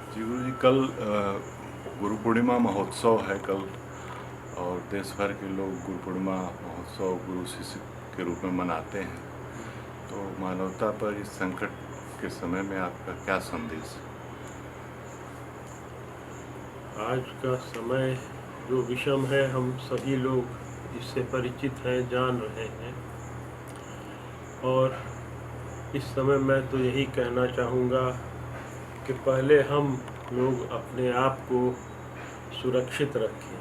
जी गुरु जी, कल गुरु पूर्णिमा महोत्सव है कल। और देश भर के लोग गुरु पूर्णिमा महोत्सव गुरु शिष्य के रूप में मनाते हैं। तो मानवता पर इस संकट के समय में आपका क्या संदेश है? आज का समय जो विषम है, हम सभी लोग इससे परिचित हैं, जान रहे हैं। और इस समय मैं तो यही कहना चाहूँगा कि पहले हम लोग अपने आप को सुरक्षित रखें,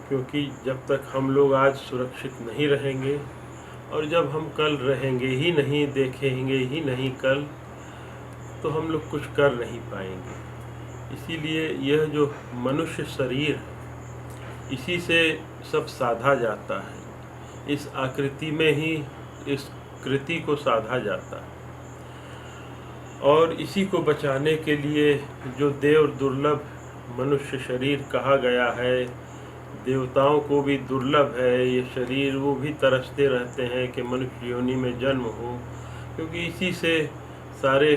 क्योंकि जब तक हम लोग आज सुरक्षित नहीं रहेंगे और जब हम कल रहेंगे ही नहीं, देखेंगे ही नहीं कल, तो हम लोग कुछ कर नहीं पाएंगे। इसीलिए यह जो मनुष्य शरीर है, इसी से सब साधा जाता है। इस आकृति में ही इस कृति को साधा जाता है। और इसी को बचाने के लिए जो देव दुर्लभ मनुष्य शरीर कहा गया है, देवताओं को भी दुर्लभ है ये शरीर, वो भी तरसते रहते हैं कि मनुष्य योनि में जन्म हो, क्योंकि इसी से सारे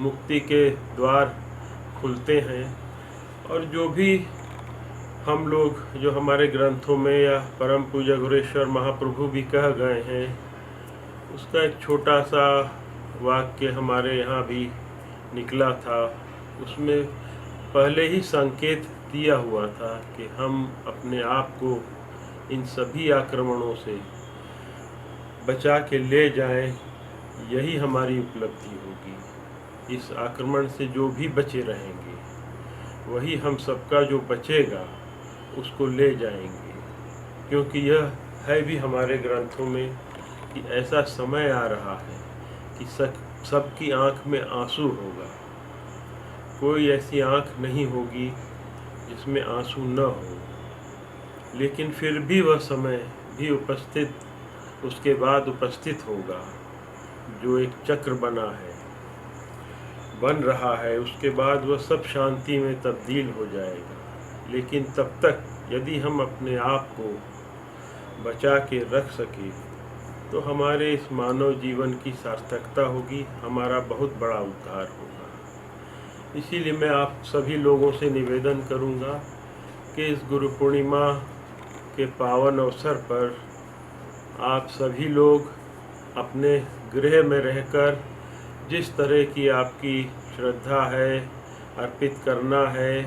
मुक्ति के द्वार खुलते हैं। और जो भी हम लोग जो हमारे ग्रंथों में या परम पूज्य गुरेश्वर महाप्रभु भी कह गए हैं, उसका एक छोटा सा वाक्य हमारे यहाँ भी निकला था। उसमें पहले ही संकेत दिया हुआ था कि हम अपने आप को इन सभी आक्रमणों से बचा के ले जाएं, यही हमारी उपलब्धि होगी। इस आक्रमण से जो भी बचे रहेंगे, वही हम सबका जो बचेगा उसको ले जाएंगे। क्योंकि यह है भी हमारे ग्रंथों में कि ऐसा समय आ रहा है कि सबकी आँख में आंसू होगा। कोई ऐसी आँख नहीं होगी जिसमें आंसू न हो। लेकिन फिर भी वह समय भी उसके बाद उपस्थित होगा। जो एक चक्र बन रहा है, उसके बाद वह सब शांति में तब्दील हो जाएगा। लेकिन तब तक यदि हम अपने आप को बचा के रख सके, तो हमारे इस मानव जीवन की सार्थकता होगी, हमारा बहुत बड़ा उद्धार होगा। इसीलिए मैं आप सभी लोगों से निवेदन करूंगा कि इस गुरु पूर्णिमा के पावन अवसर पर आप सभी लोग अपने गृह में रहकर जिस तरह की आपकी श्रद्धा है, अर्पित करना है,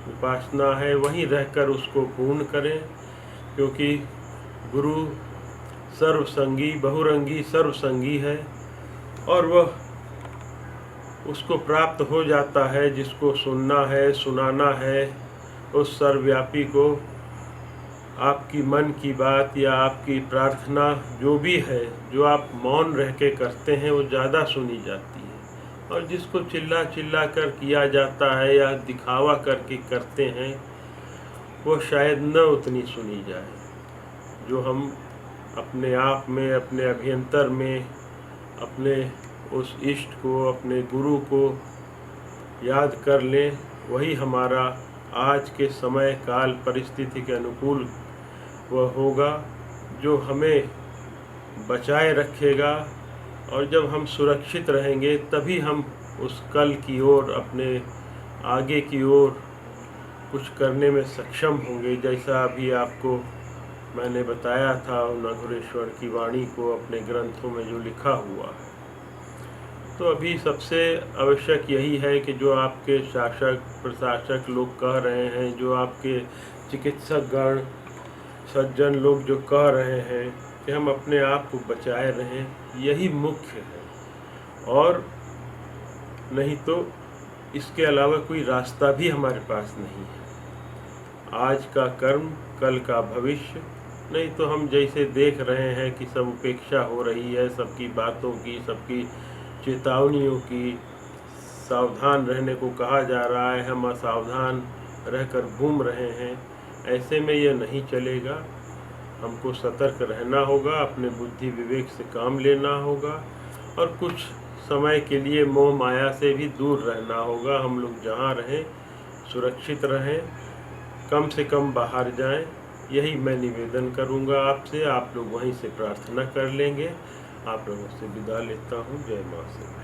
उपासना है, वहीं रहकर उसको पूर्ण करें। क्योंकि गुरु सर्वसंगी बहुरंगी सर्वसंगी है, और वह उसको प्राप्त हो जाता है जिसको सुनना है, सुनाना है। उस सर्वव्यापी को आपकी मन की बात या आपकी प्रार्थना जो भी है, जो आप मौन रह के करते हैं, वो ज़्यादा सुनी जाती है। और जिसको चिल्ला कर किया जाता है या दिखावा करके करते हैं, वो शायद न उतनी सुनी जाए। जो हम अपने आप में, अपने अभ्यंतर में, अपने उस इष्ट को, अपने गुरु को याद कर लें, वही हमारा आज के समय काल परिस्थिति के अनुकूल वह होगा जो हमें बचाए रखेगा। और जब हम सुरक्षित रहेंगे, तभी हम उस कल की ओर, अपने आगे की ओर कुछ करने में सक्षम होंगे। जैसा अभी आपको मैंने बताया था नगुरेश्वर की वाणी को अपने ग्रंथों में जो लिखा हुआ है। तो अभी सबसे आवश्यक यही है कि जो आपके शासक प्रशासक लोग कह रहे हैं, जो आपके चिकित्सक गण सज्जन लोग जो कह रहे हैं कि हम अपने आप को बचाए रहें, यही मुख्य है। और नहीं तो इसके अलावा कोई रास्ता भी हमारे पास नहीं है। आज का कर्म कल का भविष्य। नहीं तो हम जैसे देख रहे हैं कि सब उपेक्षा हो रही है, सबकी बातों की, सबकी चेतावनियों की, सावधान रहने को कहा जा रहा है, हम असावधान रहकर घूम रहे हैं। ऐसे में यह नहीं चलेगा। हमको सतर्क रहना होगा, अपने बुद्धि विवेक से काम लेना होगा, और कुछ समय के लिए मोह माया से भी दूर रहना होगा। हम लोग जहाँ रहें सुरक्षित रहें, कम से कम बाहर जाएं, यही मैं निवेदन करूंगा आपसे। आप लोग वहीं से प्रार्थना कर लेंगे। आप लोगों से विदा लेता हूँ। जय माँ से।